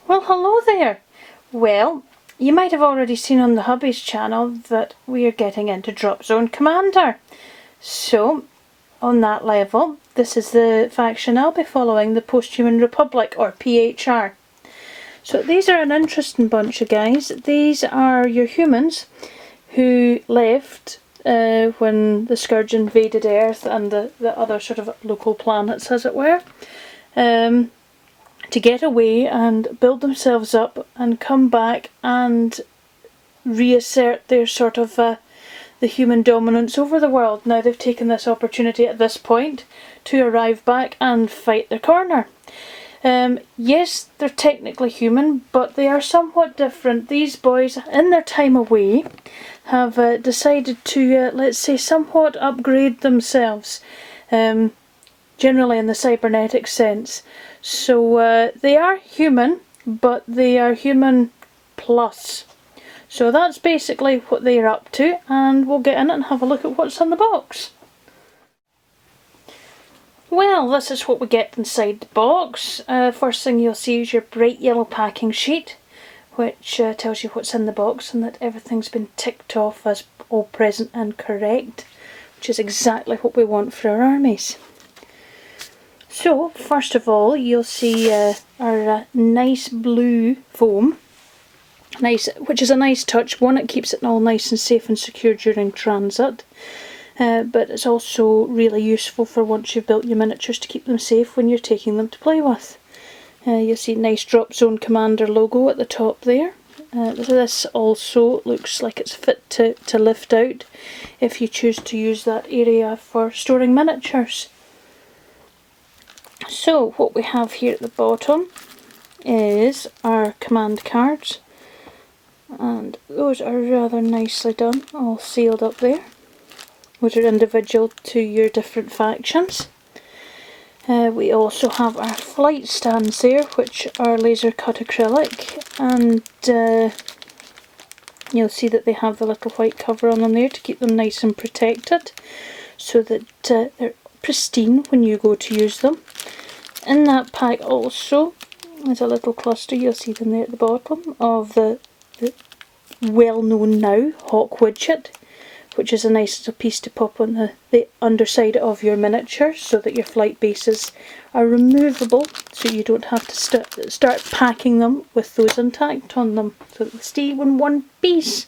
Well, hello there. Well, you might have already seen on the hubby's channel that we are getting into Dropzone Commander. So, on that level, this is the faction I'll be following, the Post-Human Republic, or PHR. So these are an interesting bunch of guys. These are your humans who left when the Scourge invaded Earth and the other sort of local planets, as it were, to get away and build themselves up and come back and reassert their sort of the human dominance over the world. Now they've taken this opportunity at this point to arrive back and fight their corner. Yes, they're technically human, but they are somewhat different. These boys, in their time away, have decided to, let's say, somewhat upgrade themselves, generally in the cybernetic sense. So they are human, but they are human plus. So that's basically what they're up to, and we'll get in it and have a look at what's in the box. Well, this is what we get inside the box. First thing you'll see is your bright yellow packing sheet, which tells you what's in the box and that everything's been ticked off as all present and correct, which is exactly what we want for our armies. So, first of all, you'll see our nice blue foam, which is a nice touch. One, it keeps it all nice and safe and secure during transit. But it's also really useful for once you've built your miniatures to keep them safe when you're taking them to play with. You'll see nice Dropzone Commander logo at the top there. This also looks like it's fit to lift out if you choose to use that area for storing miniatures. So what we have here at the bottom is our command cards, and those are rather nicely done, all sealed up there, which are individual to your different factions. We also have our flight stands there, which are laser cut acrylic, and you'll see that they have the little white cover on them there to keep them nice and protected, so that they're pristine when you go to use them. In that pack also is a little cluster, you'll see them there at the bottom, of the well-known now Hawk widget, which is a nice little piece to pop on the underside of your miniature so that your flight bases are removable, so you don't have to start packing them with those intact on them, so that they stay in one piece,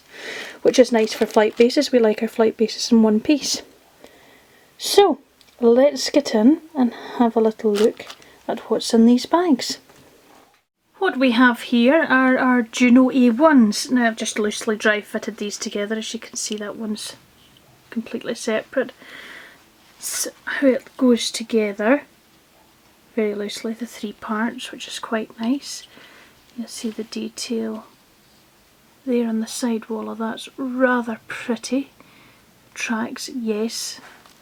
which is nice for flight bases. We like our flight bases in one piece. So let's get in and have a little look at what's in these bags. What we have here are our Juno A1s. Now I've just loosely dry fitted these together. As you can see, that one's completely separate. So how it goes together, very loosely, the three parts, which is quite nice. You'll see the detail there on the side wall of that's rather pretty. Tracks, yes,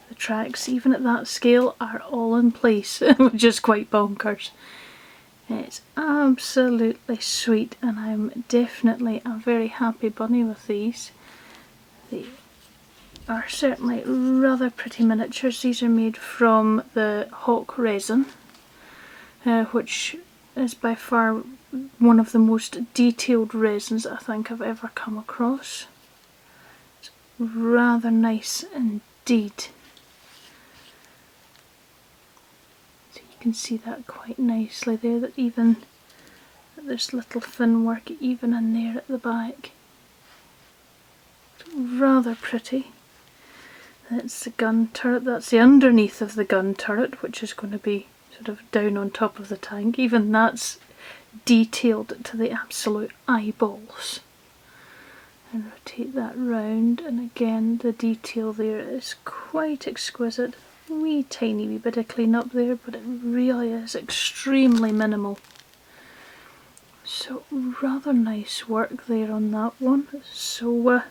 the tracks even at that scale are all in place, which is quite bonkers. It's absolutely sweet, and I'm definitely a very happy bunny with these. They are certainly rather pretty miniatures. These are made from the Hawk resin, which is by far one of the most detailed resins I think I've ever come across. It's rather nice indeed. You can see that quite nicely there, that even there's little thin work even in there at the back. It's rather pretty. That's the gun turret, that's the underneath of the gun turret, which is going to be sort of down on top of the tank. Even that's detailed to the absolute eyeballs. And rotate that round, and again the detail there is quite exquisite. Wee tiny wee bit of clean up there, but it really is extremely minimal. So rather nice work there on that one. So we'll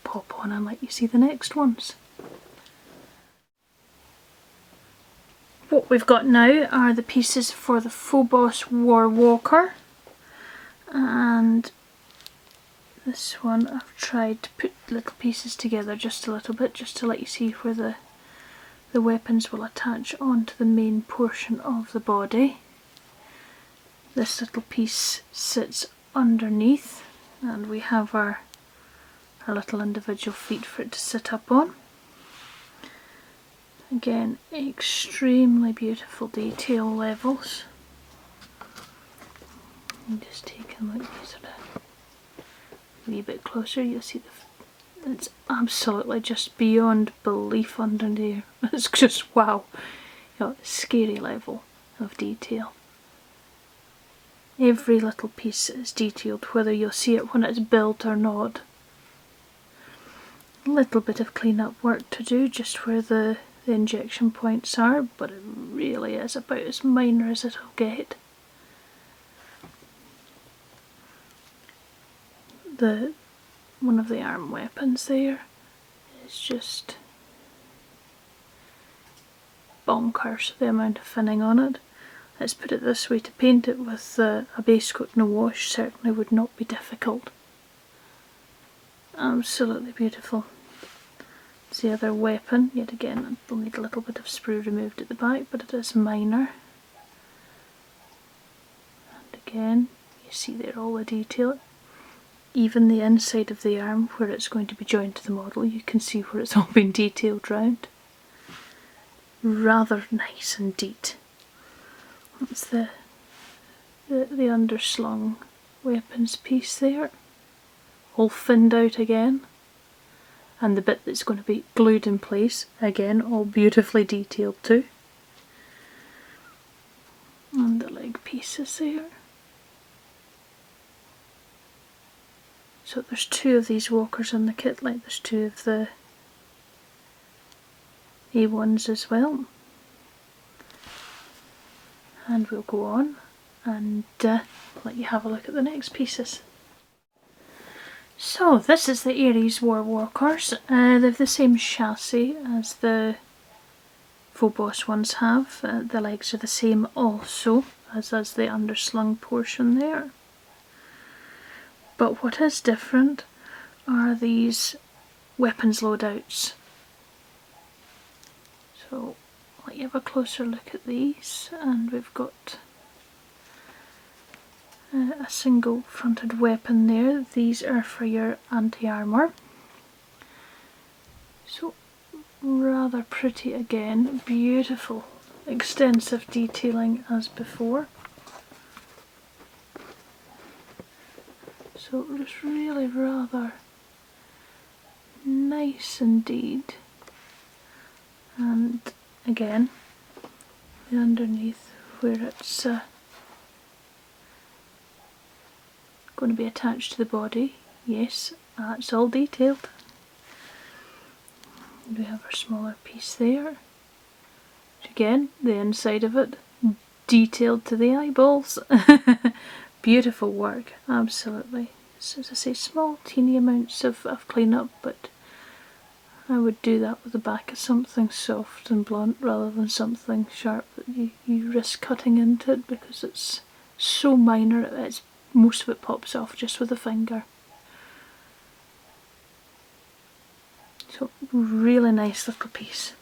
pop on and let you see the next ones. What we've got now are the pieces for the Phobos War Walker, and this one I've tried to put little pieces together just a little bit, just to let you see where the the weapons will attach onto the main portion of the body. This little piece sits underneath, and we have our little individual feet for it to sit up on. Again, extremely beautiful detail levels. And just take a look sort of a wee bit closer, you'll see it's absolutely just beyond belief under there. It's just wow, you know, scary level of detail. Every little piece is detailed, whether you'll see it when it's built or not. A little bit of clean-up work to do just where the injection points are, but it really is about as minor as it'll get. One of the arm weapons there is just bonkers, the amount of finning on it. Let's put it this way, to paint it with a base coat and a wash certainly would not be difficult. Absolutely beautiful. It's the other weapon, yet again it'll need a little bit of sprue removed at the back, but it is minor. And again, you see there all the detail. Even the inside of the arm where it's going to be joined to the model, you can see where it's all been detailed round. Rather nice indeed. That's the underslung weapons piece there, all finned out again, and the bit that's going to be glued in place, again all beautifully detailed too. And the leg pieces there. So there's two of these walkers in the kit, like there's two of the A1s as well. And we'll go on and let you have a look at the next pieces. So this is the Ares War Walkers. They have the same chassis as the Phobos ones have. The legs are the same also as the underslung portion there. But what is different are these weapons loadouts. So I'll let you have a closer look at these, and we've got a single fronted weapon there. These are for your anti-armour. So rather pretty again, beautiful, extensive detailing as before. So just really rather nice indeed. And again, the underneath where it's going to be attached to the body, yes, that's all detailed. And we have our smaller piece there, which again, the inside of it, detailed to the eyeballs. Beautiful work, absolutely. So as I say, small teeny amounts of clean-up, but I would do that with the back of something soft and blunt rather than something sharp that you risk cutting into it, because it's so minor, most of it pops off just with a finger. So really nice little piece.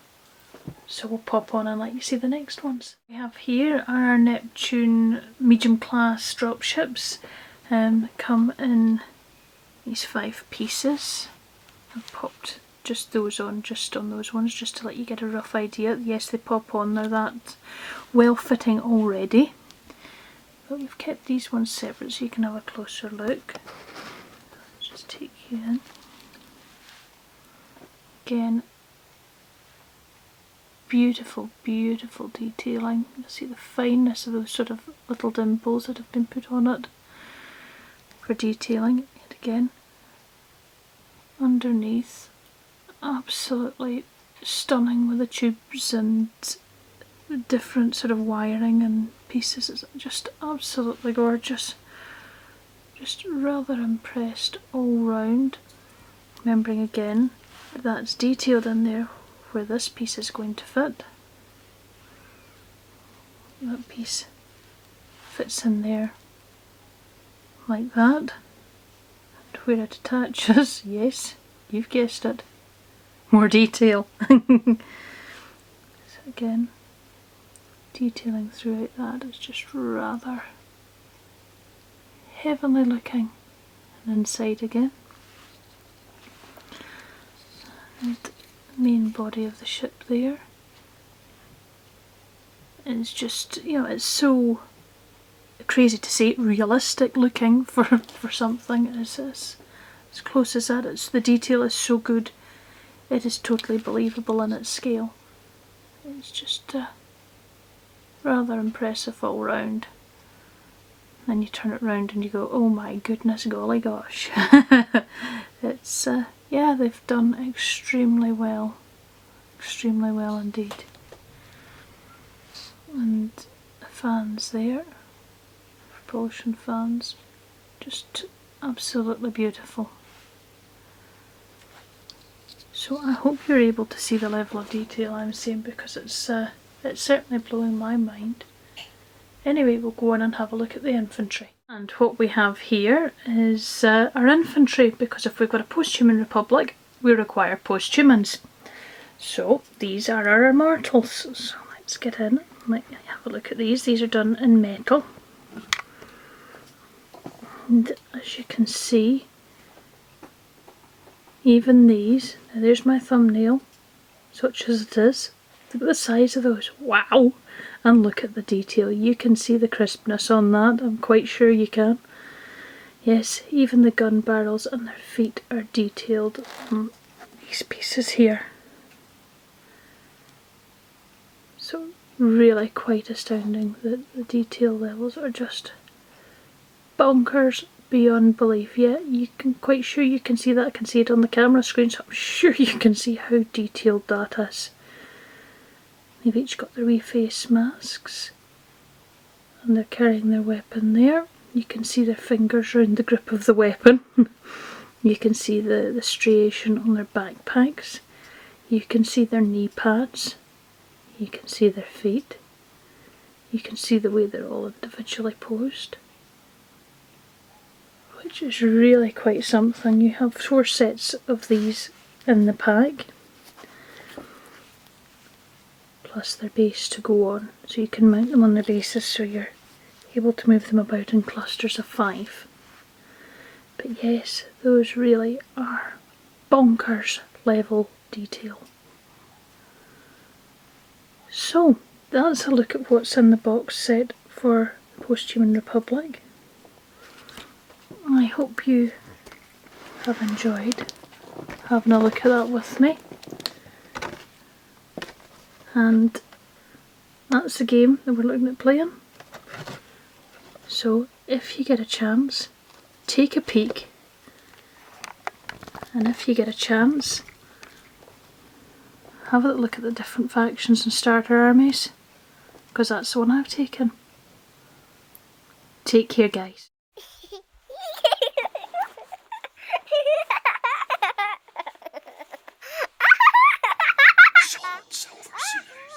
So we'll pop on and let you see the next ones. We have here our Neptune medium class dropships. Come in these 5 pieces. I've popped just on those ones just to let you get a rough idea. Yes, they pop on, they're that well fitting already. But we've kept these ones separate so you can have a closer look. Let's just take you in. Again, beautiful, beautiful detailing. You'll see the fineness of those sort of little dimples that have been put on it for detailing. And again, underneath, absolutely stunning with the tubes and different sort of wiring and pieces. It's just absolutely gorgeous. Just rather impressed all round. Remembering again, that's detailed in there where this piece is going to fit. That piece fits in there like that. And where it attaches, yes, you've guessed it, more detail. again, detailing throughout that is just rather heavenly looking. And inside again. And the main body of the ship there. It's just, you know, it's so crazy to say realistic looking for something as close as that. The detail is so good, it is totally believable in its scale. It's just rather impressive all round. Then you turn it round and you go, oh my goodness, golly gosh. It's, yeah, they've done extremely well indeed. And the fans there, propulsion fans, just absolutely beautiful. So I hope you're able to see the level of detail I'm seeing, because it's certainly blowing my mind. Anyway, we'll go on and have a look at the infantry. And what we have here is our infantry, because if we've got a post-human republic, we require post-humans. So these are our immortals. So let's get in and have a look at these. These are done in metal. And as you can see, even these, now there's my thumbnail, such as it is. Look at the size of those, wow! And look at the detail, you can see the crispness on that, I'm quite sure you can. Yes, even the gun barrels and their feet are detailed on these pieces here. So really quite astounding. The detail levels are just bonkers beyond belief. Yeah, you can quite sure you can see that. I can see it on the camera screen, so I'm sure you can see how detailed that is. They've each got their wee face masks and they're carrying their weapon there. You can see their fingers around the grip of the weapon. You can see the striation on their backpacks. You can see their knee pads. You can see their feet. You can see the way they're all individually posed, which is really quite something. You have 4 sets of these in the pack, plus their base to go on, so you can mount them on their bases so you're able to move them about in clusters of 5. But yes, those really are bonkers level detail. So that's a look at what's in the box set for Post-Human Republic. I hope you have enjoyed having a look at that with me. And that's the game that we're looking at playing. So if you get a chance, take a peek. And if you get a chance, have a look at the different factions and starter armies, because that's the one I've taken. Take care, guys. Solid Silver Series.